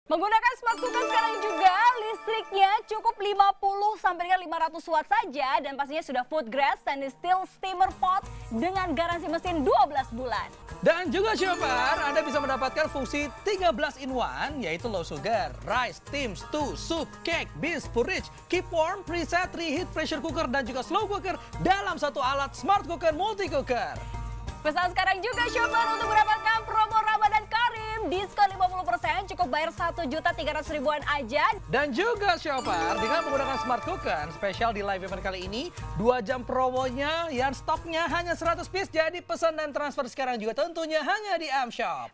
Menggunakan smart cooker sekarang juga listriknya cukup 50 sampai dengan 500 watt saja dan pastinya sudah food grade stainless steel steamer pot dengan garansi mesin 12 bulan. Dan juga Shopper, Anda bisa mendapatkan fungsi 13 in 1 yaitu low sugar, rice, steam, stew, soup, cake, beans, porridge, keep warm, preset, reheat, pressure cooker dan juga slow cooker dalam satu alat smart cooker multi cooker. Pesan sekarang juga Shopper untuk mendapatkan promo Ramadan Karim, diskon 50%, cukup bayar 1.300.000-an aja. Dan juga Shopper, dengan menggunakan smart cooker spesial di live event kali ini, 2 jam promonya yang stoknya hanya 100 piece, jadi pesan dan transfer sekarang juga tentunya hanya di Amshop.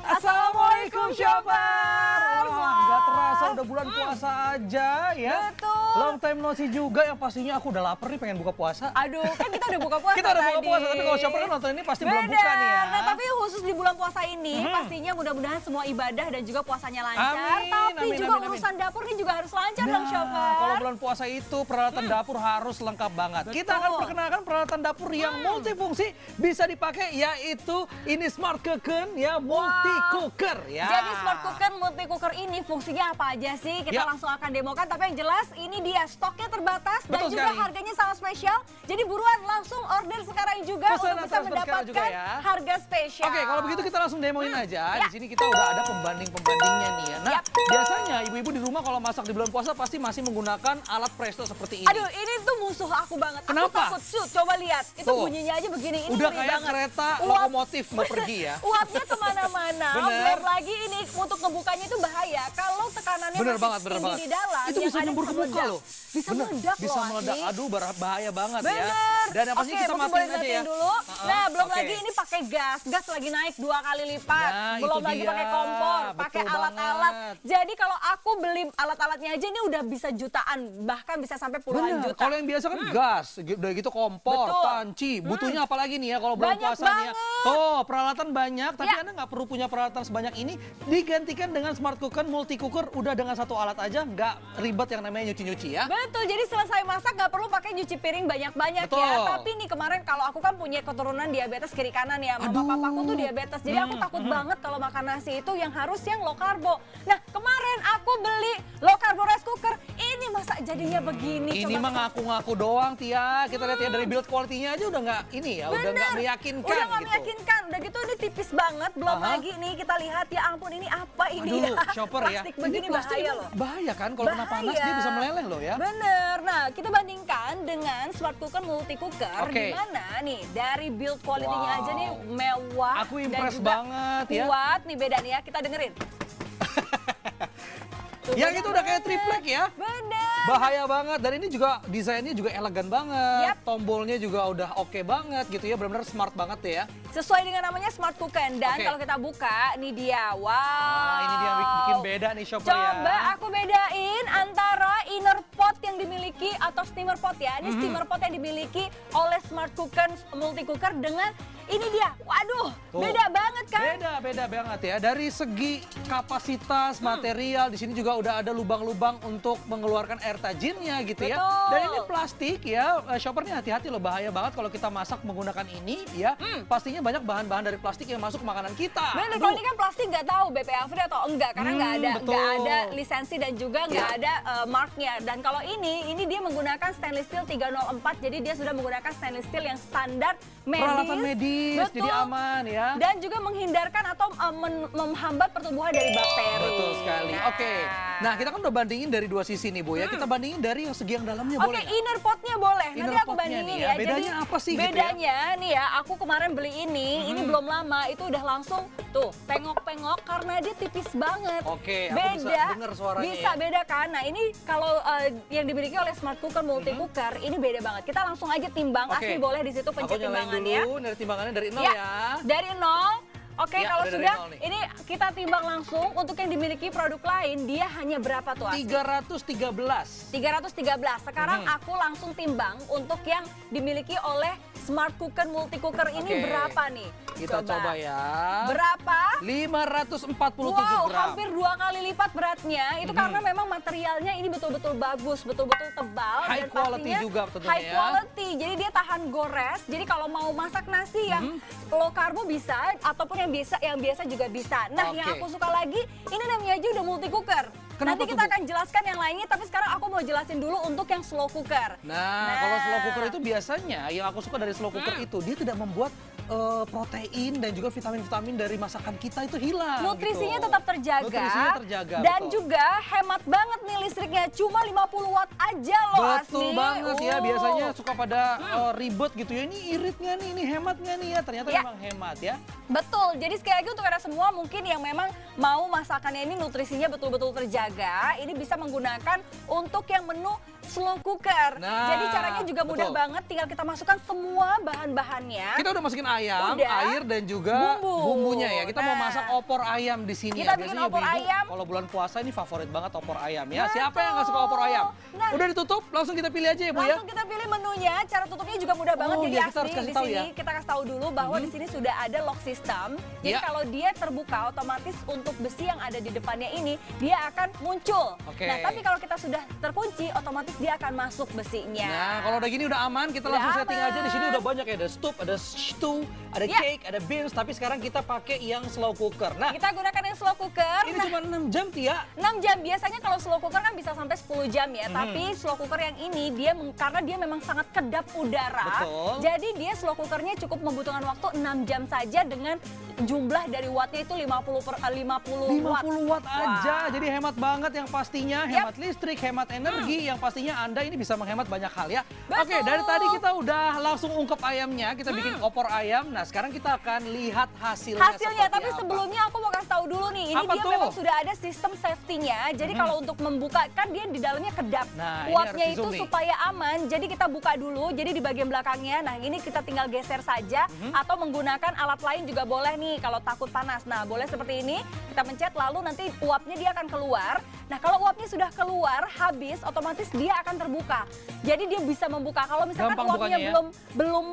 Assalamualaikum Shopper. Wah, nggak terasa udah bulan puasa aja ya. Betul. Long time no see juga, yang pastinya aku udah lapar nih pengen buka puasa. Aduh, kan kita udah buka puasa Kita udah buka tadi. puasa, tapi kalau Shopper kan nonton ini pasti belum buka nih ya. Nah, tapi khusus di bulan puasa ini pastinya mudah-mudahan semua ibadah dan juga puasanya lancar. Amin, Tapi amin, juga amin. urusan dapur ini juga harus lancar dong Shopper. Kalau bulan puasa itu peralatan dapur harus lengkap banget. Kita akan Betul. perkenalkan peralatan dapur yang multifungsi bisa dipakai, yaitu ini smart cooker ya, multi cooker ya. Jadi smart cooker multi cooker ini fungsinya apa aja sih? Kita Ya. langsung akan demokan, tapi yang jelas ini dia stoknya terbatas dan Betul juga sekali. harganya sangat spesial. Jadi buruan langsung order sekarang juga Pesan untuk dan bisa transfer sekarang mendapatkan juga ya. harga spesial. Oke, kalau begitu kita langsung demoin aja. Ya. Di sini kita udah ada pembanding-pembandingnya nih ya. Nah, Yap. biasanya ibu-ibu di rumah kalau masak di bulan puasa pasti masih menggunakan alat presto seperti ini. Aduh, ini tuh musuh aku banget. Kenapa? Aku takut, Sud. Coba lihat. Itu Tuh. bunyinya aja begini. Ini Udah ngeri kayak banget. kereta Uap. lokomotif mau pergi ya. Uapnya kemana-mana. Bener. Belum lagi ini untuk ngebukanya itu bahaya. Kalau tekanannya Bener masih banget, bener tinggi banget. di dalam, Itu yang bisa ada nyembur ke muka meledak. loh. Bisa Bener, meledak bisa loh, meledak. Asli. Aduh, bahaya banget ya. Bener. Dan yang pasti Oke, kita mungkin matiin boleh aja ya. dimatiin dulu. Nah, belum Oke. lagi ini pakai gas. Gas lagi naik 2 kali lipat. Nah, Belum itu lagi dia. pakai kompor, pakai Betul alat-alat. banget. Jadi kalau aku beli alat-alatnya aja ini udah bisa jutaan, bahkan bisa sampai puluhan Bener. juta. Kalau yang biasa kan gas, udah gitu kompor, Betul. panci. Butuhnya apa lagi nih ya kalau bulan Banyak puasa nih ya. banget. Tuh, peralatan banyak, tapi Ya. Anda nggak perlu punya peralatan sebanyak ini. Digantikan dengan smart cooker, multi cooker, udah dengan satu alat aja, nggak ribet yang namanya nyuci-nyuci ya. Betul, jadi selesai masak nggak perlu pakai nyuci piring banyak-banyak Betul. ya. Tapi nih kemarin kalau aku kan punya keturunan diabetes kiri kanan ya. Mama Aduh. papaku tuh diabetes. Jadi aku takut banget kalau makan nasi itu yang harus yang low karbo. Nah kemarin aku beli low karbo rice cooker. Ini masa jadinya begini. Ini mah ngaku-ngaku doang, Tia. Kita lihat ya dari build quality-nya aja udah nggak ini ya, udah nggak Bener. meyakinkan Udah nggak gitu. meyakinkan. Udah gitu ini tipis banget. Belum Aha. lagi nih kita lihat ya ampun ini apa ini Aduh, ya. Shopper ya. Plastik begini Ini plastik bahaya itu loh. bahaya kan, kalau kena panas dia bisa meleleh loh ya. Bener. Nah, kita bandingkan dengan smart cooker multi cooker Oke. di mana nih dari build quality-nya Wow. aja nih mewah Aku dan impress juga banget ya. kuat nih beda nih ya. Kita dengerin. Tuh, Yang itu udah kayak banget. triplek ya. Bener. Bahaya banget, dan ini juga desainnya juga elegan banget. Yap. Tombolnya juga udah oke banget gitu ya, benar-benar smart banget ya. Sesuai dengan namanya smart cooker dan Oke. kalau kita buka nih dia. Wow. Nah, ini dia yang bikin beda nih Shopper ya. Coba aku bedain antara inner pot yang dimiliki atau steamer pot ya. Ini steamer pot yang dimiliki oleh smart cooker multi cooker dengan ini dia. Waduh, Tuh. beda banget kan? Beda banget ya. Dari segi kapasitas material, di sini juga udah ada lubang-lubang untuk mengeluarkan air tajinnya gitu ya. Betul. Dan ini plastik ya, Shopper nih hati-hati loh, bahaya banget kalau kita masak menggunakan ini ya. Pastinya banyak bahan-bahan dari plastik yang masuk ke makanan kita. Bener, Aduh. kalau ini kan plastik nggak tahu BPA free atau enggak karena nggak betul. ada lisensi dan juga nggak Iya. ada marknya. Dan kalau ini dia menggunakan stainless steel 304, jadi dia sudah menggunakan stainless steel yang standar medis. Peralatan medis, Betul. jadi aman ya. Dan juga menghindarkan atau menghambat pertumbuhan dari bakteri. Betul sekali. Oke. Nah, kita kan udah bandingin dari dua sisi nih, Bu ya. Kita bandingin dari yang segi yang dalamnya Oke, boleh nggak? inner potnya boleh. Nanti Inner aku potnya bandingin nih ya. ya. Bedanya Jadi, apa sih gitu ya? bedanya nih ya, aku kemarin beli ini belum lama, itu udah langsung tuh pengok-pengok karena dia tipis banget. Oke, aku bisa beda, denger suaranya bisa ya. beda kan. Nah ini kalau yang dimiliki oleh smart cooker multi cooker, ini beda banget. Kita langsung aja timbang, Oke. Asli boleh di situ Aku pencet nyalain timbangannya. dulu, dari timbangannya dari 0 ya. Dari 0. Oke, Ya, kalau udah dari sudah, 0 nih. ini kita timbang langsung. Untuk yang dimiliki produk lain, dia hanya berapa tuh Asli? 313. 313. Sekarang aku langsung timbang untuk yang dimiliki oleh smart cooker multi cooker ini Oke. berapa nih? Kita coba ya. Berapa? 547 gram. Hampir 2 kali lipat beratnya. Itu karena memang materialnya ini betul-betul bagus, betul-betul tebal. High dan quality pastinya juga tentunya high ya. quality, jadi dia tahan gores. Jadi kalau mau masak nasi yang low karbo bisa, ataupun yang biasa juga bisa. Nah, yang Oke. aku suka lagi, ini namanya aja udah multi cooker. Kenapa Nanti tuh, kita Bu? akan jelaskan yang lainnya, tapi sekarang aku mau jelasin dulu untuk yang slow cooker. Nah, kalau slow cooker itu biasanya yang aku suka dari slow cooker itu dia tidak membuat protein dan juga vitamin-vitamin dari masakan kita itu hilang. Nutrisinya gitu. tetap terjaga. Nutrisinya terjaga. Dan betul. juga hemat banget nih listriknya, cuma 50 watt aja loh Betul Asmi. banget ya, biasanya suka pada ribet gitu ya. Ini irit nggak nih, ini hemat nggak nih ya? Ternyata Ya. memang hemat ya. Betul, jadi sekali lagi untuk ada semua mungkin yang memang mau masakannya ini nutrisinya betul-betul terjaga, ini bisa menggunakan untuk yang menu slow cooker. Nah, Jadi caranya juga mudah betul. banget, tinggal kita masukkan semua bahan-bahannya. Kita udah masukin ayam, Udah. air dan juga Bumbu. bumbunya ya. Kita mau Nah. masak opor ayam di sini Kita ya. bikin Biasanya opor ibu-ibu ayam. kalau bulan puasa ini favorit banget opor ayam ya. Betul. Siapa yang nggak suka opor ayam? Nah. Udah ditutup, langsung kita pilih aja ya Bu ya. Langsung kita pilih menunya, cara tutupnya juga mudah banget. Oh, Jadi iya, kita harus Asmi, kasih di tahu sini ya. kita kasih tahu dulu bahwa di sini sudah ada lock system. Jadi Iya. kalau dia terbuka, otomatis untuk besi yang ada di depannya ini dia akan muncul. Oke. Nah, tapi kalau kita sudah terkunci, otomatis dia akan masuk besinya. Nah, kalau udah gini udah aman, kita Udah langsung setting aja. Di sini aman. udah banyak ya, ada stew, ada stew, ada Iya. cake, ada beans. Tapi sekarang kita pakai yang slow cooker. Nah, Kita gunakan yang slow cooker. ini Nah, cuma 6 jam Tia. 6 jam biasanya kalau slow cooker kan bisa sampai 10 jam ya. Mhm. Tapi slow cooker yang ini dia karena dia memang sangat kedap udara. Betul. Jadi dia slow cookernya cukup membutuhkan waktu 6 jam saja dengan jumlah dari wattnya itu 50 watt. 50 watt aja, Wah. jadi hemat banget yang pastinya, Yap. hemat listrik, hemat energi, yang pastinya Anda ini bisa menghemat banyak hal ya. Betul. Oke, dari tadi kita udah langsung ungkep ayamnya, kita bikin opor ayam. Nah, sekarang kita akan lihat hasilnya Hasilnya, seperti tapi apa. sebelumnya aku mau kasih tahu dulu nih, ini Apa dia tuh? memang sudah ada sistem safety-nya. Jadi kalau untuk membuka kan dia di dalamnya kedap. Nah, ini Kuatnya harus itu di-zoom nih. supaya aman. Jadi kita buka dulu. Jadi di bagian belakangnya, nah ini kita tinggal geser saja atau menggunakan alat lain juga boleh nih kalau takut panas. Nah, boleh seperti ini. Kita pencet lalu nanti uapnya dia akan keluar. Nah, kalau uapnya sudah keluar habis, otomatis dia akan terbuka. Jadi dia bisa membuka. Kalau misalkan Gampang uapnya bukanya ya? belum Belum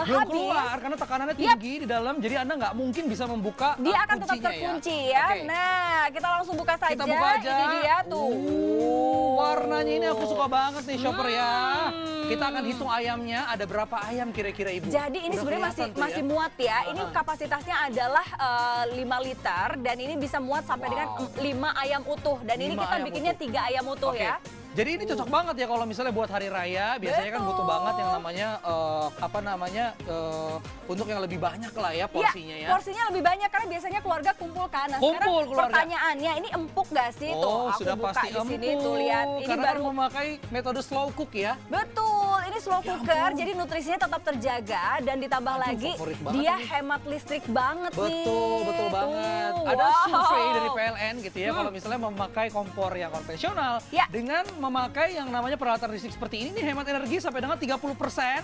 habis, keluar karena tekanannya Yap. tinggi di dalam, jadi Anda nggak mungkin bisa membuka dia akan tetap kuncinya terkunci ya. Oke. Nah, kita langsung buka saja. Kita buka aja. Ini dia tuh. Warnanya ini aku suka banget nih shopper ya. Kita akan hitung ayamnya, ada berapa ayam kira-kira Ibu? Jadi ini Udah sebenarnya masih kelihatan tuh masih ya. muat ya. Ini Aha. kapasitasnya adalah 5 liter dan ini bisa muat sampai dengan 5 ayam utuh. Dan ini 5 kita ayam bikinnya utuh. 3 ayam utuh Oke. ya. Jadi ini cocok banget ya kalau misalnya buat hari raya, biasanya kan butuh Betul. banget yang namanya untuk yang lebih banyak lah ya porsinya ya. Porsinya lebih banyak karena biasanya keluarga kumpul kan. Nah, Kumpul sekarang keluarga. pertanyaannya ini empuk gak sih? Oh, Tuh, aku sudah buka pasti di sini tuh lihat. Ini Karena baru kan memakai metode slow cook ya. Betul, ini slow Ya cooker, ampun. jadi nutrisinya tetap terjaga dan ditambah Aduh, lagi favorit banget dia ini. hemat listrik banget nih. Betul, betul banget. Tuh, Ada wow. survei dari PLN gitu ya, kalau misalnya memakai kompor yang konvensional Ya. dengan memakai yang namanya peralatan listrik seperti ini hemat energi sampai dengan 30%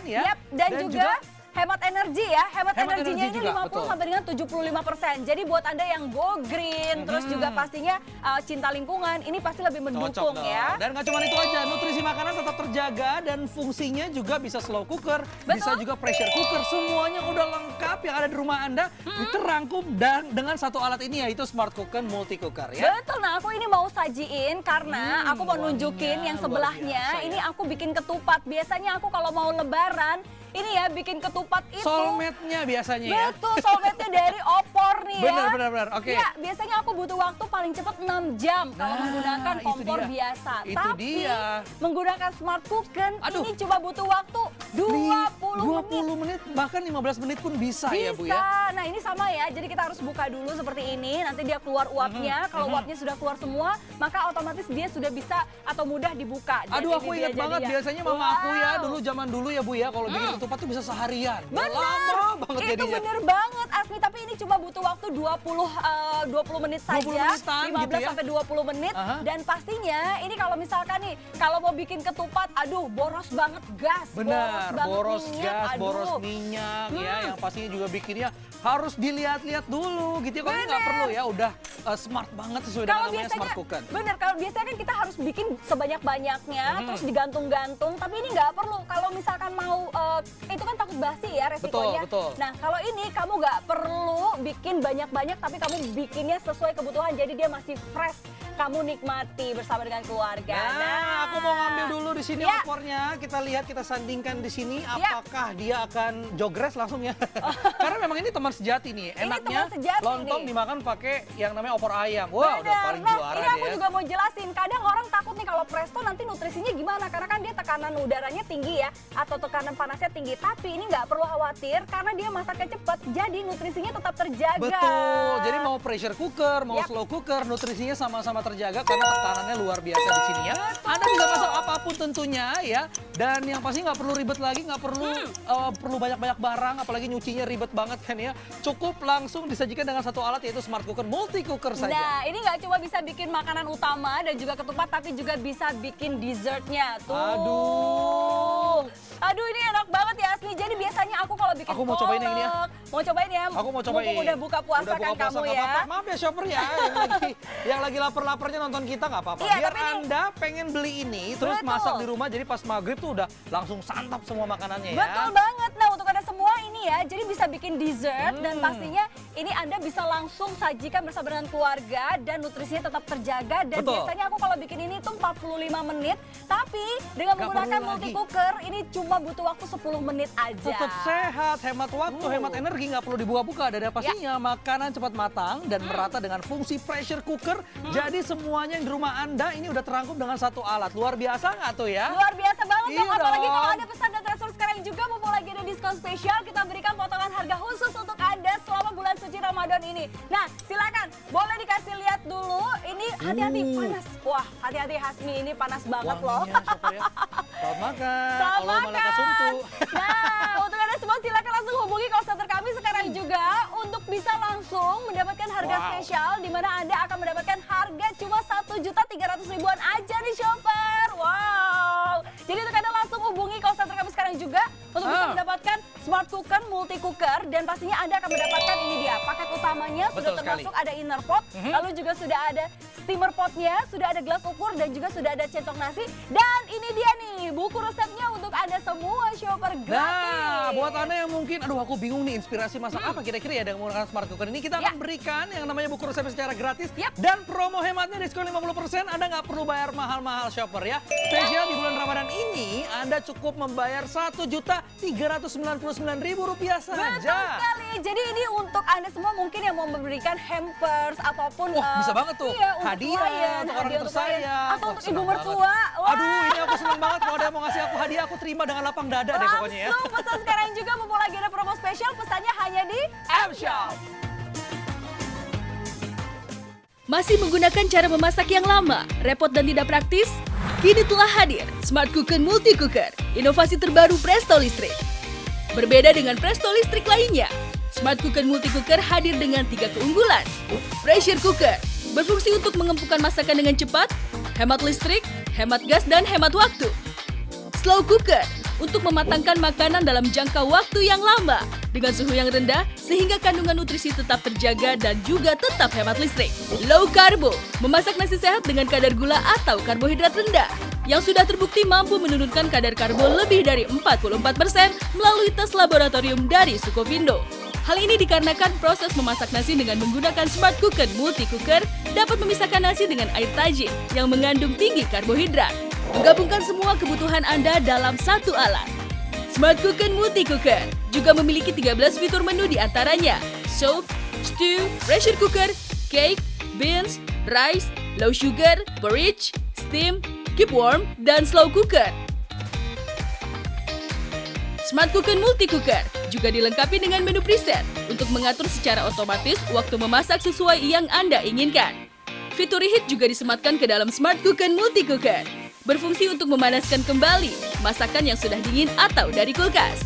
ya. Yap, dan juga hemat energi ya. Hemat Hemat energinya energi ini juga, 50 betul. sampai dengan 75%. Jadi buat Anda yang go green, terus juga pastinya cinta lingkungan, ini pasti lebih mendukung Cocok dong. ya. Dan nggak cuma itu aja, nutrisi makanan tetap terjaga dan fungsinya juga bisa slow cooker, bisa juga pressure cooker, semuanya udah lengkap yang ada di rumah Anda terangkum dan dengan satu alat ini yaitu Smart Cooker Multi Cooker ya. Betul, nah aku ini mau sajiin karena aku mau nunjukin wanginya yang luar sebelahnya. biasa ya. Ini aku bikin ketupat. Biasanya aku kalau mau lebaran, ini ya bikin ketupat itu. Soulmate-nya biasanya ya. Betul, soulmate-nya dari opor nih ya. Benar, oke. Ya, biasanya aku butuh waktu paling cepat 6 jam kalau Nah, menggunakan itu kompor dia. biasa. Itu Tapi dia. menggunakan smart cooker Aduh. ini cuma butuh waktu 20 menit, bahkan 15 menit pun bisa, ya Bu ya. Bisa. Nah, ini sama ya. Jadi kita harus buka dulu seperti ini. Nanti dia keluar uapnya. Kalau uapnya sudah keluar semua, maka otomatis dia sudah bisa atau mudah dibuka. Dan Aduh, ini aku dia ingat banget jadinya. biasanya mama aku ya, Wow. dulu zaman dulu ya Bu ya, kalau bikin ketupat tuh bisa seharian. Bener, Lama banget itu jadinya. bener banget Asmi, tapi ini cuma butuh waktu 20 menit 20 saja, menitan 15 gitu ya. sampai 20 menit. Aha. Dan pastinya ini kalau misalkan nih, kalau mau bikin ketupat, aduh boros banget gas, Benar, banget boros minyak, gas, aduh. boros minyak ya, yang pastinya juga bikinnya harus dilihat-lihat dulu gitu ya. Kalau ini nggak perlu ya, udah smart banget sesuai dengan Kalau namanya biasanya, smart cooker. bener, kalau biasanya kan kita harus bikin sebanyak-banyaknya, terus digantung-gantung, tapi ini nggak perlu. Kalau misalkan mau itu kan takut basi ya resikonya. Betul. Nah, kalau ini kamu nggak perlu bikin banyak-banyak, tapi kamu bikinnya sesuai kebutuhan. Jadi dia masih fresh. Kamu nikmati bersama dengan keluarga. Nah, aku mau ngambil dulu di sini Ya. opornya. Kita lihat, kita sandingkan di sini. Ya. Apakah dia akan jogres langsung ya? Karena memang ini teman sejati nih. Ini Enaknya teman sejati lontong nih. dimakan pakai yang namanya opor ayam. Wah, udah Bener. paling Nah, juara ini deh aku ya. juga mau jelasin. Kadang orang takut nih kalau presto nanti nutrisinya gimana. Karena kan dia tekanan udaranya tinggi ya. Atau tekanan panasnya tinggi. Tapi ini nggak perlu khawatir karena dia masaknya cepat. Jadi nutrisinya tetap terjaga. Betul. Jadi mau pressure cooker, mau Yap. slow cooker, nutrisinya sama-sama terjaga karena tekanannya luar biasa di sini ya. Anda bisa masak apapun tentunya ya. Dan yang pasti nggak perlu ribet lagi, nggak perlu banyak-banyak barang, apalagi nyucinya ribet banget kan ya. Cukup langsung disajikan dengan satu alat yaitu smart cooker multi cooker saja. Nah, ini nggak cuma bisa bikin makanan utama dan juga ketupat, tapi juga bisa bikin dessertnya. Tuh. Aduh, ini enak banget ya Asmi. Jadi biasanya aku kalau bikin Aku mau cobain yang ini ya. Mau cobain ya? Aku mau cobain. Mumpung udah buka puasa Udah buka kan puasa, kamu nggak ya. apa-apa. Maaf ya shopper ya, yang lagi lapar-laparnya nonton kita nggak apa-apa. Iya, Biar tapi ini- Anda pengen beli ini, terus Betul. masak di rumah, jadi pas maghrib tuh udah langsung santap semua makanannya ya. Betul banget. Nah, untuk Anda semua ini ya, jadi bisa bikin dessert dan pastinya ini Anda bisa langsung sajikan bersama dengan keluarga dan nutrisinya tetap terjaga. Dan Betul. biasanya aku kalau bikin ini tuh 45 menit, tapi dengan Nggak menggunakan perlu multi lagi. cooker ini cuma butuh waktu 10 menit aja. Tetap sehat, hemat waktu, hemat energi, nggak perlu dibuka-buka. Dan yang pastinya makanan cepat matang dan merata dengan fungsi pressure cooker. Jadi semuanya yang di rumah Anda ini udah terangkum dengan satu alat. Luar biasa nggak tuh ya? Luar biasa banget Iya dong, apalagi dong. kalau ada pesan dan transfer sekarang juga mumpung lagi ada diskon spesial, kita berikan potongan harga khusus untuk Anda selama bulan suci Ramadan ini. Nah, silakan boleh dikasih lihat dulu. Ini hati-hati panas. Wah, hati-hati Hasmi, ini panas banget loh. Wanginya, shopper ya. Selamat makan. Selamat Allah malah makan. sumtu. Nah, untuk Anda semua silakan langsung hubungi call center kami sekarang juga untuk bisa langsung mendapatkan harga Wow. spesial di mana Anda akan mendapatkan harga cuma 1.300.000-an aja nih shopper. Wow. Jadi untuk Anda langsung hubungi call center kami sekarang juga untuk bisa mendapatkan smart cooker, multi cooker dan pastinya Anda akan mendapatkan ini dia paket utamanya sudah Betul termasuk sekali. ada inner pot, lalu juga sudah ada steamer potnya, sudah ada gelas ukur dan juga sudah ada centong nasi dan ini dia nih buku resepnya untuk Anda semua shopper gratis. Nah, buat Anda yang mungkin, aduh aku bingung nih inspirasi masak apa kira-kira ya dengan menggunakan smart cooker ini. Kita akan berikan yang namanya buku resep secara gratis. Yap. Dan promo hematnya diskon 50%. Anda nggak perlu bayar mahal-mahal shopper ya. Spesial di bulan Ramadan ini, Anda cukup membayar Rp1.399.000 Betul saja. sekali. Jadi ini untuk Anda semua mungkin yang mau memberikan hampers ataupun Wah, bisa banget tuh. iya, untuk Hadiah klien, untuk orang hadiah untuk klien, tersayang. atau Wah, untuk ibu senang banget. mertua. Wah. Aduh, ini aku senang banget kalau ada yang mau ngasih aku hadiah, aku terima dengan lapang dada deh pokoknya ya. Langsung pesan sekarang juga mumpung lagi ada promo spesial, pesannya hanya di M-Shop. Masih menggunakan cara memasak yang lama, repot dan tidak praktis? Kini telah hadir Smart Cooker Multi Cooker, inovasi terbaru Presto Listrik. Berbeda dengan Presto Listrik lainnya, Smart Cooker Multi Cooker hadir dengan 3 keunggulan. Pressure Cooker, berfungsi untuk mengempukkan masakan dengan cepat, hemat listrik, hemat gas, dan hemat waktu. Slow Cooker, untuk mematangkan makanan dalam jangka waktu yang lama dengan suhu yang rendah sehingga kandungan nutrisi tetap terjaga dan juga tetap hemat listrik. Low Carbo, memasak nasi sehat dengan kadar gula atau karbohidrat rendah yang sudah terbukti mampu menurunkan kadar karbo lebih dari 44% melalui tes laboratorium dari Sukovindo. Hal ini dikarenakan proses memasak nasi dengan menggunakan Smart Cooker Multi Cooker dapat memisahkan nasi dengan air tajin yang mengandung tinggi karbohidrat. Menggabungkan semua kebutuhan Anda dalam satu alat. Smart Cooker Multi Cooker juga memiliki 13 fitur menu di antaranya soup, stew, pressure cooker, cake, beans, rice, low sugar, porridge, steam, keep warm, dan slow cooker. Smart Cooker Multi Cooker juga dilengkapi dengan menu preset untuk mengatur secara otomatis waktu memasak sesuai yang Anda inginkan. Fitur reheat juga disematkan ke dalam Smart Cooker Multi Cooker. Berfungsi untuk memanaskan kembali masakan yang sudah dingin atau dari kulkas.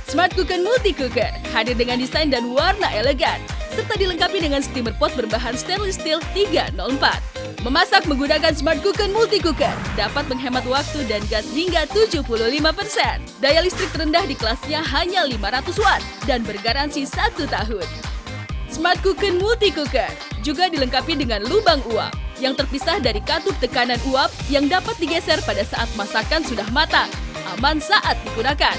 Smart Cooker Multi Cooker hadir dengan desain dan warna elegan, serta dilengkapi dengan steamer pot berbahan stainless steel 304. Memasak menggunakan Smart Cooker Multi Cooker dapat menghemat waktu dan gas hingga 75%. Daya listrik terendah di kelasnya hanya 500 watt dan bergaransi 1 tahun. Smart Cooker Multi Cooker juga dilengkapi dengan lubang uap yang terpisah dari katup tekanan uap yang dapat digeser pada saat masakan sudah matang, aman saat digunakan.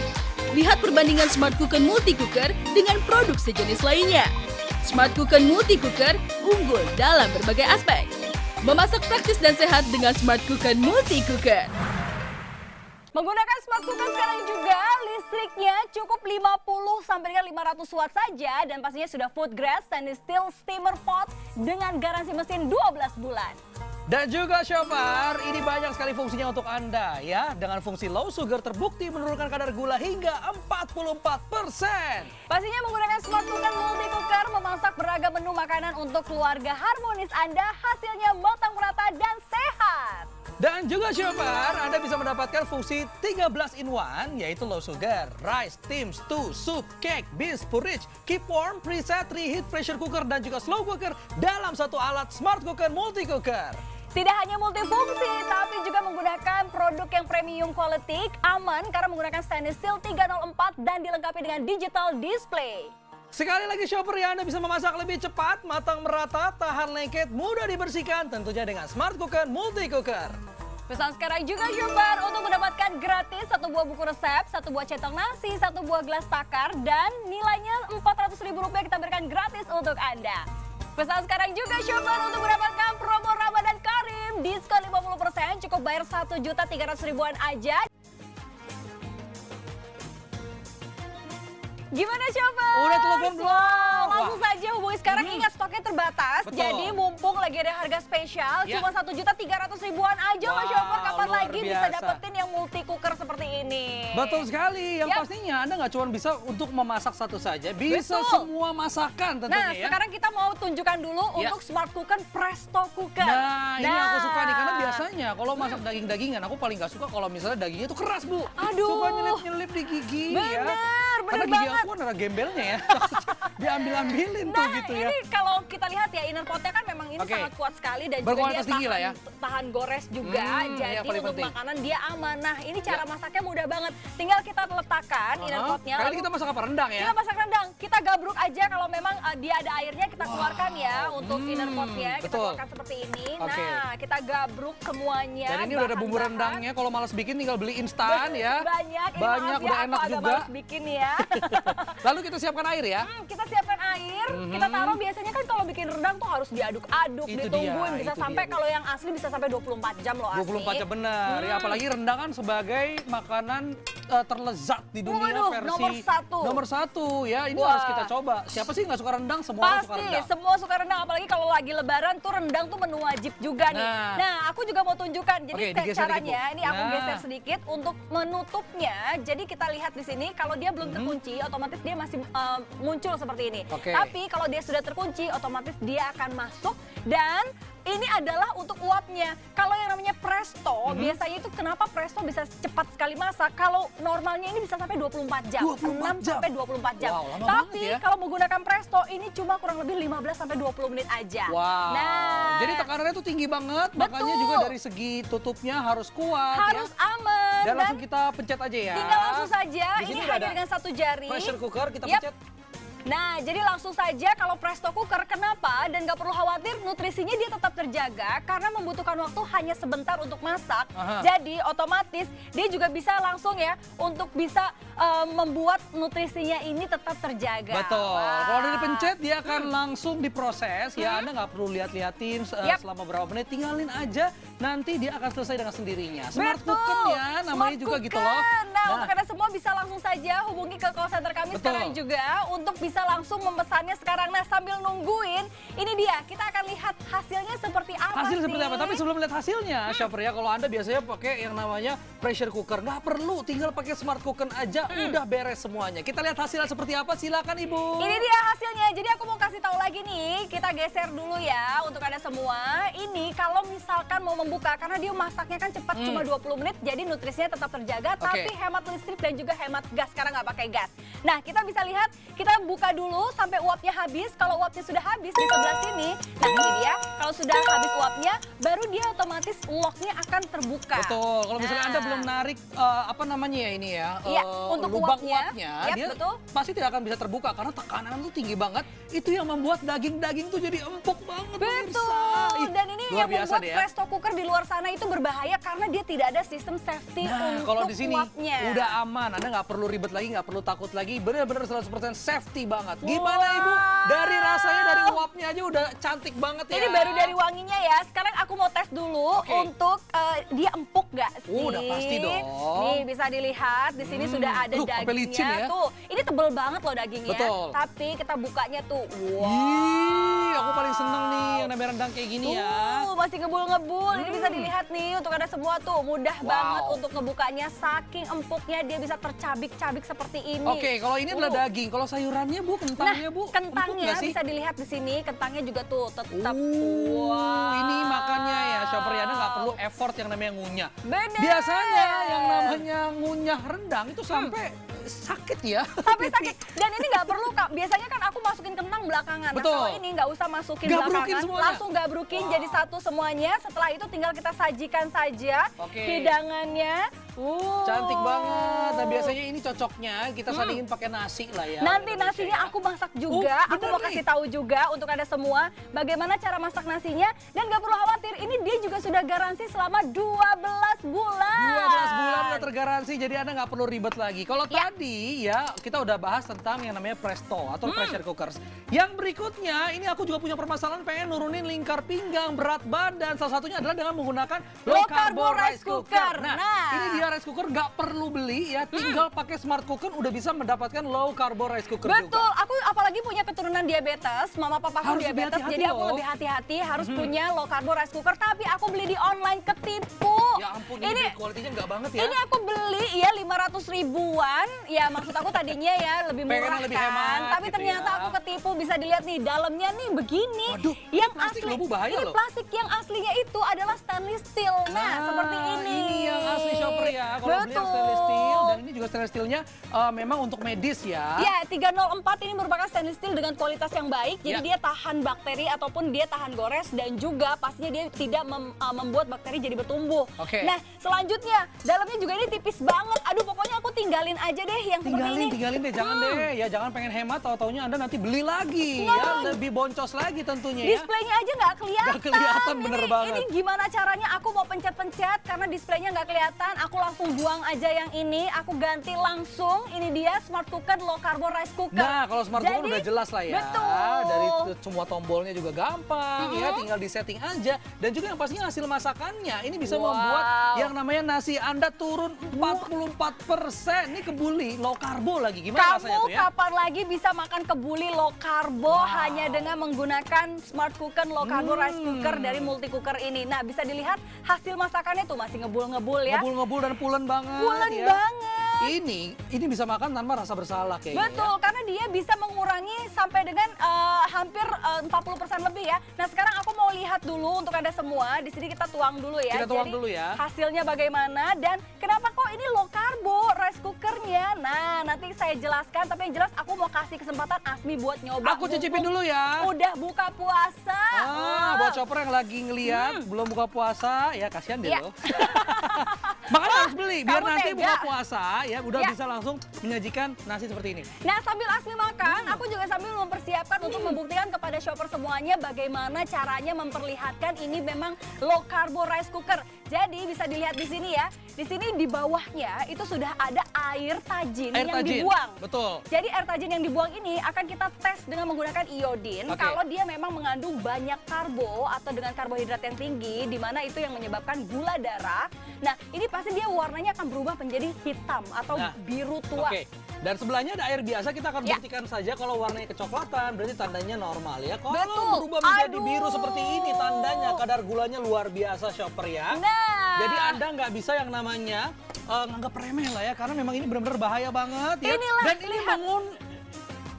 Lihat perbandingan Smart Cooker Multi Cooker dengan produk sejenis lainnya. Smart Cooker Multi Cooker unggul dalam berbagai aspek. Memasak praktis dan sehat dengan Smart Cooker Multi Cooker. Menggunakan smart cooker sekarang juga listriknya cukup 50 sampai dengan 500 watt saja dan pastinya sudah food grade stainless steel steamer pot dengan garansi mesin 12 bulan. Dan juga shopper, ini banyak sekali fungsinya untuk Anda ya. Dengan fungsi low sugar terbukti menurunkan kadar gula hingga 44%. Pastinya menggunakan smart cooker multi cooker memasak beragam menu makanan untuk keluarga harmonis Anda, hasilnya matang merata dan sehat. Dan juga shopper, Anda bisa mendapatkan fungsi 13 in 1 yaitu low sugar, rice, steam, stew, soup, cake, beans, porridge, keep warm, preset, reheat, pressure cooker dan juga slow cooker dalam satu alat smart cooker multi cooker. Tidak hanya multifungsi, tapi juga menggunakan produk yang premium quality, aman karena menggunakan stainless steel 304 dan dilengkapi dengan digital display. Sekali lagi shopper ya, Anda bisa memasak lebih cepat, matang merata, tahan lengket, mudah dibersihkan tentunya dengan smart cooker multi cooker. Pesan sekarang juga shopper untuk mendapatkan gratis satu buah buku resep, satu buah centong nasi, satu buah gelas takar dan nilainya Rp400.000 kita berikan gratis untuk Anda. Pesan sekarang juga shopper untuk mendapatkan promo Ramadan Karim, diskon 50%, cukup bayar Rp1.300.000-an aja. Gimana shopper? Udah telepon belum? Langsung Wah. saja hubungi sekarang, ingat stoknya terbatas. Betul. Jadi mumpung lagi ada harga spesial, Ya. cuma Rp1.300.000-an aja loh Wow, shopper. Kapan luar lagi bisa biasa. dapetin yang multi cooker seperti ini? Betul sekali, yang Yap. pastinya Anda nggak cuma bisa untuk memasak satu saja, bisa Betul. semua masakan tentunya Nah, ya. sekarang kita mau tunjukkan dulu Ya. untuk smart cooker Presto Cooker. Nah, ini aku suka nih, karena biasanya kalau masak daging-dagingan, aku paling nggak suka kalau misalnya dagingnya itu keras, Bu. Aduh. Suka nyelip-nyelip di gigi ya. Bener Karena gigi banget. aku ada gembelnya ya. Diambil-ambilin tuh Nah, gitu ini ya. kalau kita lihat ya inner potnya kan memang ini Oke. sangat kuat sekali dan Berkualitas juga dia tinggi lah ya. tahan gores juga. Jadi yang paling untuk penting. makanan dia aman. Nah, ini cara Ya. masaknya mudah banget. Tinggal kita letakkan inner potnya. Kali ini lalu kita masak apa? Rendang ya? kita masak rendang. Kita gabruk aja kalau memang dia ada airnya kita keluarkan ya untuk inner potnya. Kita betul. keluarkan seperti ini. Oke. Nah, kita gabruk semuanya. Dan ini udah ada bumbu bahan-bahan. rendangnya, kalau malas bikin tinggal beli instan ya. Banyak, ini Banyak, maaf ya, udah aku enak agak juga. males bikin ya. Lalu kita siapkan air ya. Kita siapkan air, kita taruh biasanya kan kalau bikin rendang tuh harus diaduk-aduk, Itu ditungguin, dia, bisa itu sampai dia, Bu. kalau yang asli bisa sampai 24 jam loh asli. 24 jam benar. Ya apalagi rendang kan sebagai makanan terlezat di dunia Waduh, versi nomor satu. Nomor satu ya, ini Wah. harus kita coba. Siapa sih nggak suka rendang? Semua orang suka Pasti, rendang. semua suka rendang, apalagi kalau lagi lebaran tuh rendang tuh menu wajib juga nih. Nah. Nah, aku juga mau tunjukkan, jadi Oke, digeser caranya, dikit, Bu. ini aku Nah. geser sedikit untuk menutupnya. Jadi kita lihat di sini, kalau dia belum terkunci, otomatis dia masih muncul seperti ini. Oke. Tapi kalau dia sudah terkunci, otomatis dia akan masuk dan ini adalah untuk uapnya. Kalau yang namanya Presto, biasanya itu kenapa Presto bisa cepat sekali masak? Kalau normalnya ini bisa sampai 24 jam. 24 6 jam? sampai 24 jam. Wow, lama Tapi banget ya. kalau menggunakan Presto, ini cuma kurang lebih 15 sampai 20 menit aja. Wow. Nah, Jadi tekanannya tuh tinggi banget, makanya Betul. juga dari segi tutupnya harus kuat harus ya. aman Dan langsung kita pencet aja ya. tinggal langsung saja. Di sini Ini udah hanya ada dengan satu jari. pressure cooker, kita Yap. pencet. Nah, jadi langsung saja kalau Presto Cooker, kenapa? Dan nggak perlu khawatir, nutrisinya dia tetap terjaga karena membutuhkan waktu hanya sebentar untuk masak. Aha. Jadi otomatis dia juga bisa langsung ya untuk bisa membuat nutrisinya ini tetap terjaga. Betul. Wah. Kalau udah dipencet dia akan langsung diproses ya. Anda nggak perlu lihat-lihatin Yap. selama berapa menit. Tinggalin aja, nanti dia akan selesai dengan sendirinya. Smart Betul. cooker ya, namanya Smart juga cooker. gitu loh. Nah, untuk Anda semua bisa langsung saja hubungi ke call center kami Betul. sekarang juga untuk bisa langsung memesannya sekarang. Nah, sambil nungguin, ini dia kita akan lihat hasilnya seperti apa Hasil sih. seperti apa? Tapi sebelum lihat hasilnya, shopper ya, kalau Anda biasanya pakai yang namanya pressure cooker, nggak perlu, tinggal pakai smart cooker aja, udah beres semuanya. Kita lihat hasilnya seperti apa, silakan Ibu. Ini dia hasilnya. Jadi aku mau kasih tahu lagi nih, kita geser dulu ya untuk Anda semua. Ini kalau misalkan mau membuka, karena dia masaknya kan cepat cuma 20 menit, jadi nutrisinya tetap terjaga, Oke. tapi hemat listrik dan juga hemat gas karena nggak pakai gas. Nah, kita bisa lihat, kita buka dulu sampai uapnya habis. Kalau uapnya sudah habis di sebelah sini, nah ini dia. Kalau sudah habis uapnya, uapnya, baru dia otomatis locknya akan terbuka. Betul. Kalau misalnya Anda Nah. belum narik apa namanya ya ini ya, Iya, untuk lubang uapnya. Yap, dia betul. pasti tidak akan bisa terbuka karena tekanan tuh tinggi banget. Itu yang membuat daging-daging tuh jadi empuk banget. Betul. pemirsa. Ih, Dan ini luar yang biasa membuat deh ya. presto cooker di luar sana itu berbahaya karena dia tidak ada sistem safety Nah, untuk kalau di sini uapnya. udah aman, Anda nggak perlu ribet lagi, nggak perlu takut lagi, bener-bener 100% safety banget. Gimana Wow. Ibu? Dari rasanya, dari uapnya aja udah cantik banget ya. Ini baru dari wanginya ya. Sekarang aku mau tes dulu Oke. untuk dia empuk gak sih? Udah pasti dong. Nih bisa dilihat di sini sudah ada Tuh, sampai licin dagingnya ya. tuh. Ini tebel banget loh dagingnya. Betul. Tapi kita bukanya tuh, wow. Ih, aku paling seneng nih yang namanya rendang kayak gini ya. Tuh, masih ngebul-ngebul. Ini bisa dilihat nih untuk ada semua tuh. Mudah Wow. banget untuk ngebukanya. Saking empuknya dia bisa tercabik-cabik seperti ini. Oke, kalau ini adalah daging. Kalau sayurannya Bu, kentangnya Bu, empuk Kentangnya nggak sih? bisa dilihat di sini. Kentangnya juga tuh tetap. Ini makannya ya, shopper ya, Anda nggak perlu effort yang namanya ngunyah. Bener. Biasanya yang namanya ngunyah rendang itu sampai sakit ya. Sampai sakit. Dan ini nggak perlu Kak. Biasanya kan aku masukin kentang belakangan. Betul. Nah, kalau ini nggak usah masukin Gabrukin belakangan, semuanya. langsung gabrukin jadi satu semuanya. Setelah itu tinggal kita sajikan saja Oke. hidangannya. Cantik banget. Nah biasanya ini cocoknya kita sandingin pakai nasi lah ya. Nanti Indonesia nasinya ya. aku masak juga. Oh, Aku bener mau nih. kasih tahu juga untuk ada semua bagaimana cara masak nasinya. Dan nggak perlu khawatir, ini dia juga sudah garansi selama 12 bulan. 12 bulan udah tergaransi, jadi Anda nggak perlu ribet lagi. Kalau Ya. tadi ya kita udah bahas tentang yang namanya presto atau pressure cookers. Yang berikutnya ini aku juga punya permasalahan pengen nurunin lingkar pinggang, berat badan. Salah satunya adalah dengan menggunakan Low carbo rice cooker. Nah, Nah. ini dia rice cooker nggak perlu beli ya, tinggal pakai smart cooker udah bisa mendapatkan low carbo rice cooker Betul, juga. aku apalagi punya keturunan diabetes, mama papaku Harus lebih diabetes, hati-hati jadi aku loh. lebih hati-hati harus punya low carbo rice cooker. Tapi aku beli di online ketipu. Ya ampun, ini kualitinya nggak banget ya. Ini aku beli ya 500 ribuan, ya maksud aku tadinya ya lebih Pengen murah yang lebih kan. hemat Tapi gitu ternyata ya. aku ketipu, bisa dilihat nih dalamnya nih begini. Waduh, yang ini plastik asli, loh, Bu, bahaya ini loh. plastik yang aslinya itu adalah stainless steel. Nah, seperti ini. Ini yang asli shopper ya. Kalau beli yang stainless steel dan ini juga stainless steelnya memang untuk medis ya. Ya, 304 ini merupakan stainless steel dengan kualitas yang baik. Jadi Ya. dia tahan bakteri ataupun dia tahan gores dan juga pastinya dia tidak membuat bakteri jadi bertumbuh. Oke. Nah, selanjutnya dalamnya juga ini tipis banget. Aduh, pokoknya aku tinggalin aja deh yang seperti ini. Tinggalin deh, jangan deh. Ya jangan pengen hemat, tahu-taunya Anda nanti beli lagi. Nah. Ya, lebih boncos lagi tentunya ya. Displaynya aja nggak kelihatan. Nggak kelihatan, bener banget. Ini gimana caranya? Aku mau pencet-pencet karena displaynya nggak kelihatan. Aku langsung buang aja yang ini. Aku ganti langsung. Ini dia smart cooker low carbo rice cooker. Nah, kalau smart cooker Jadi, udah jelas lah ya. Betul. Dari semua tombolnya juga gampang ya, tinggal disetting aja. Dan juga yang pastinya hasil masakannya ini bisa Wow. membuat yang namanya nasi Anda turun 44%. Ini kebuli low carbo lagi. Gimana rasanya Kamu tuh ya? kapan lagi bisa makan kebuli low carbo Wow. hanya dengan menggunakan smart cooker low carbo rice cooker dari multi cooker ini. Nah, bisa dilihat hasil masakannya tuh masih ngebul-ngebul ya. Ngebul-ngebul dan pulen banget Pulen ya. banget. Ini bisa makan tanpa rasa bersalah kayaknya. Betul, karena dia bisa mengurangi sampai dengan hampir 40% lebih ya. Nah, sekarang aku mau lihat dulu untuk Anda semua. Di sini kita tuang dulu ya. Kita tuang Jadi, dulu ya. hasilnya bagaimana dan kenapa kok ini low carbo rice cookernya. Nah, nanti saya jelaskan, tapi yang jelas aku mau kasih kesempatan Asmi buat nyoba. Aku cicipin dulu ya. Udah buka puasa. Buat shopper yang lagi ngeliat belum buka puasa, ya kasihan deh Iya. lo. Makanya harus beli biar Kamu nanti tega. buka puasa ya udah Iya. bisa langsung menyajikan nasi seperti ini. Nah, sambil Asmi makan, aku juga sambil mempersiapkan untuk membuktikan kepada shopper semuanya bagaimana caranya memperlihatkan ini memang low carbo rice cooker. Jadi bisa dilihat di sini ya. Di sini di bawahnya itu sudah ada air tajin Air yang tajin, dibuang. betul. Jadi air tajin yang dibuang ini akan kita tes dengan menggunakan iodin. Oke. Kalau dia memang mengandung banyak karbo atau dengan karbohidrat yang tinggi, di mana itu yang menyebabkan gula darah. Nah, ini pasti dia warnanya akan berubah menjadi hitam atau Nah, biru tua. Oke. Dan sebelahnya ada air biasa, kita akan Ya. buktikan saja kalau warnanya kecoklatan berarti tandanya normal ya. Kalau Betul. berubah menjadi Aduh. biru seperti ini tandanya kadar gulanya luar biasa shopper ya. Nah, Jadi Anda nggak bisa yang namanya nganggap remeh lah ya, karena memang ini benar-benar bahaya banget ya. Inilah, Dan ini lihat.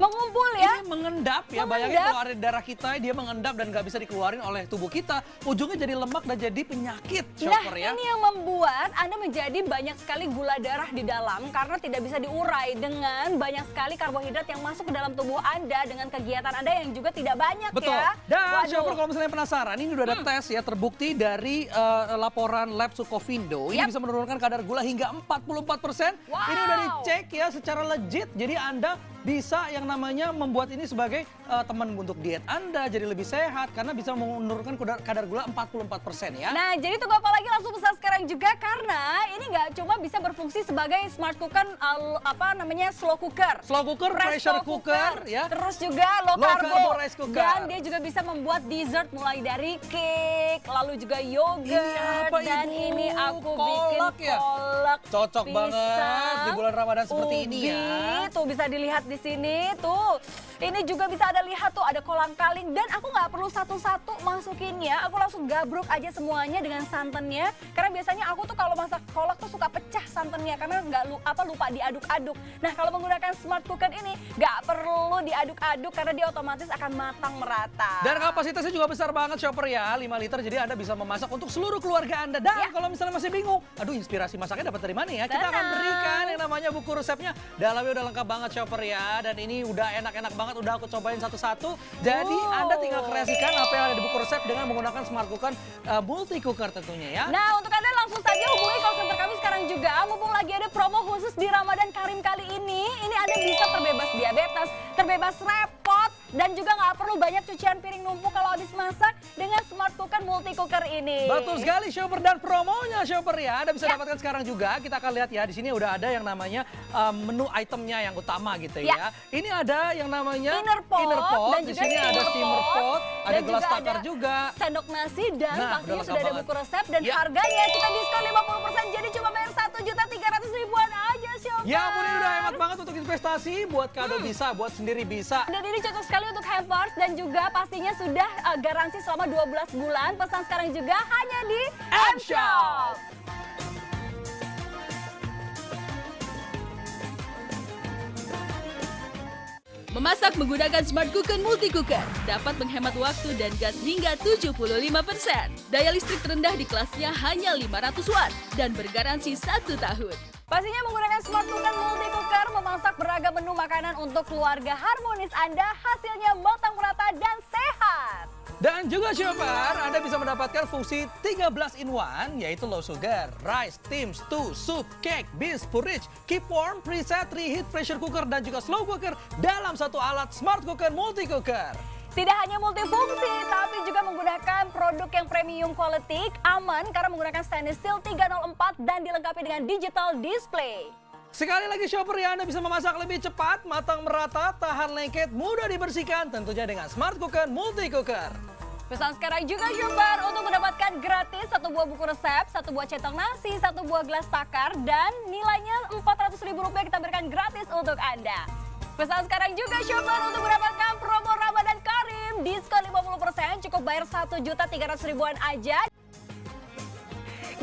mengumpul ya. Ini mengendap ya, bayangin kalau ada di darah kita dia mengendap dan nggak bisa dikeluarin oleh tubuh kita, ujungnya jadi lemak dan jadi penyakit, Shopper ya. Ini yang membuat Anda menjadi banyak sekali gula darah di dalam karena tidak bisa diurai dengan banyak sekali karbohidrat yang masuk ke dalam tubuh Anda dengan kegiatan Anda yang juga tidak banyak Betul. ya. Dan Shopper kalau misalnya penasaran, ini udah ada tes ya terbukti dari laporan lab Sukovindo. Ini bisa menurunkan kadar gula hingga 44%. Ini udah dicek ya secara legit. Jadi Anda bisa yang namanya membuat ini sebagai teman untuk diet Anda jadi lebih sehat karena bisa menurunkan kadar gula 44% ya. Nah, jadi tunggu apa lagi, langsung pesan sekarang juga karena ini nggak cuma bisa berfungsi sebagai smart cooker slow cooker. Slow cooker, pressure cooker ya. Terus juga low carbo rice cooker. Dan dia juga bisa membuat dessert mulai dari cake, lalu juga yogurt. Ini apa, dan Ibu? ini aku Kolak bikin ya? kolak. Cocok pisang, banget di bulan Ramadan seperti ini ubi. ya. Tuh bisa dilihat di sini tuh. Ini juga bisa ada lihat tuh ada kolang kaling dan aku nggak perlu satu-satu masukinnya. Aku langsung gabruk aja semuanya dengan santannya. Karena biasanya aku tuh kalau masak kolak tuh suka pecah santannya karena lupa diaduk-aduk. Nah, kalau menggunakan smart cooker ini nggak perlu diaduk-aduk karena dia otomatis akan matang merata. Dan kapasitasnya juga besar banget, Shopper ya, 5 liter. Jadi Anda bisa memasak untuk seluruh keluarga Anda. Dan kalau misalnya masih bingung, aduh inspirasi masaknya dapat dari mana ya? Kita akan berikan yang namanya buku resepnya. Dalamnya udah lengkap banget, Shopper ya. Dan ini udah enak-enak banget, udah aku cobain satu-satu. Jadi Anda tinggal kreasikan apa yang ada di buku resep dengan menggunakan smart cooker multi cooker tentunya ya. Nah, untuk Anda langsung saja hubungi call center kami sekarang juga. Mumpung lagi ada promo khusus di Ramadan Karim kali ini Anda bisa terbebas diabetes, terbebas repot, dan juga nggak perlu banyak cucian piring numpuk kalau habis masak dengan smart cooker multi cooker ini. Betul sekali, Shopper, dan promonya Shopper ya. Anda bisa dapatkan sekarang juga. Kita akan lihat ya, di sini udah ada yang namanya menu itemnya yang utama gitu ya. Ini ada yang namanya inner pot dan di juga sini ada steamer pot, ada gelas takar juga. Sendok nasi dan pastinya sudah ada banget. buku resep dan harganya kita diskon 50% jadi cuma bayar 1.300.000-an aja, Shopper. Ya ampun, ini udah hemat banget untuk investasi, buat kado bisa, buat sendiri bisa. Dan ini cocok sekali untuk hampers dan juga pastinya sudah garansi selama 12 bulan. Pesan sekarang juga hanya di M-Shop. Memasak menggunakan smart cooker multi cooker dapat menghemat waktu dan gas hingga 75%. Daya listrik terendah di kelasnya hanya 500 watt dan bergaransi 1 tahun. Pastinya menggunakan smart cooker multi cooker memasak beragam menu makanan untuk keluarga harmonis Anda, hasilnya matang merata dan sehat. Dan juga Shopper, Anda bisa mendapatkan fungsi 13 in 1, yaitu low sugar, rice, steam, stew, soup, cake, beans, porridge, keep warm, preset, reheat, pressure cooker, dan juga slow cooker dalam satu alat smart cooker multi cooker. Tidak hanya multifungsi, tapi juga menggunakan produk yang premium quality, aman karena menggunakan stainless steel 304 dan dilengkapi dengan digital display. Sekali lagi Shopper ya, Anda bisa memasak lebih cepat, matang merata, tahan lengket, mudah dibersihkan, tentunya dengan smart cooker multi cooker. Pesan sekarang juga Shopper untuk mendapatkan gratis 1 buah buku resep, 1 buah centong nasi, 1 buah gelas takar, dan nilainya Rp400.000 kita berikan gratis untuk Anda. Pesan sekarang juga Shopper untuk mendapatkan promo Ramadan Karim, diskon 50%, cukup bayar Rp1.300.000-an aja.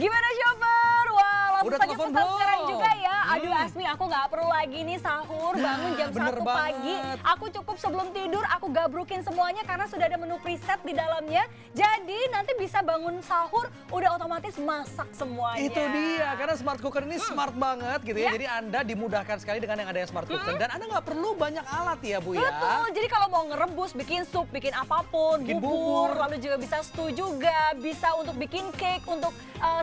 Gimana Shopper? Wah, langsung Udah saja telepon pesan belum? sekarang juga ya. Aduh Asmi, aku nggak perlu lagi nih sahur, bangun jam 1 pagi. Aku cukup sebelum tidur, aku gabrukin semuanya karena sudah ada menu preset di dalamnya. Jadi nanti bisa bangun sahur, udah otomatis masak semuanya. Itu dia, karena smart cooker ini smart banget gitu ya. Jadi Anda dimudahkan sekali dengan yang ada yang smart cooker. Dan Anda nggak perlu banyak alat ya Bu ya. Betul, jadi kalau mau ngerebus, bikin sup, bikin apapun, Bikin bubur, bubur. lalu juga bisa stew juga, bisa untuk bikin cake, untuk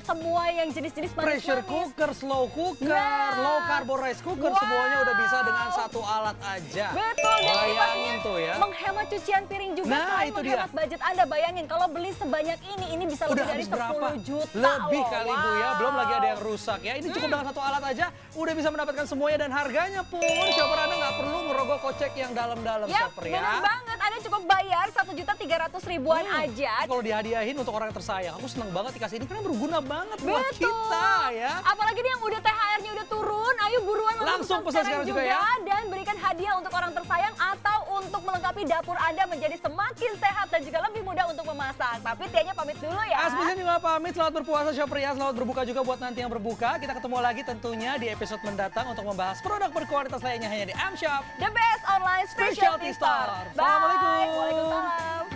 semua yang jenis-jenis manis-manis. Pressure cooker, slow cooker, Nah. low carbo rice cooker, semuanya udah bisa dengan satu alat aja. Betul, dan ini Bayangin pastinya tuh ya. menghemat cucian piring juga, Nah, selain itu menghemat budget Anda. Bayangin kalau beli sebanyak ini bisa lebih Udah dari habis berapa? 10 juta Lebih loh. kali Bu ya, belum lagi ada yang rusak ya. Ini cukup dengan satu alat aja, udah bisa mendapatkan semuanya dan harganya pun Shopper Anda nggak perlu ngerogoh kocek yang dalam-dalam Ya, Shopper ya. benar banget. Anda cukup bayar 1.300.000-an aja. Kalau dihadiahin untuk orang yang tersayang, aku seneng banget dikasih ini karena berguna banget buat kita ya. Apalagi nih yang udah THR-nya udah turun, ayo buruan Langsung pesan sekarang juga ya. Dan berikan hadiah untuk orang tersayang atau untuk melengkapi dapur Anda menjadi semakin sehat dan juga lebih mudah untuk memasak. Tapi Tianya pamit dulu ya. Asmisan juga pamit, selamat berpuasa shopper ya, selamat berbuka juga buat nanti yang berbuka. Kita ketemu lagi tentunya di episode mendatang untuk membahas produk berkualitas lainnya hanya di M-Shop, The best online specialty store. Bye. Assalamualaikum. Waalaikumsalam.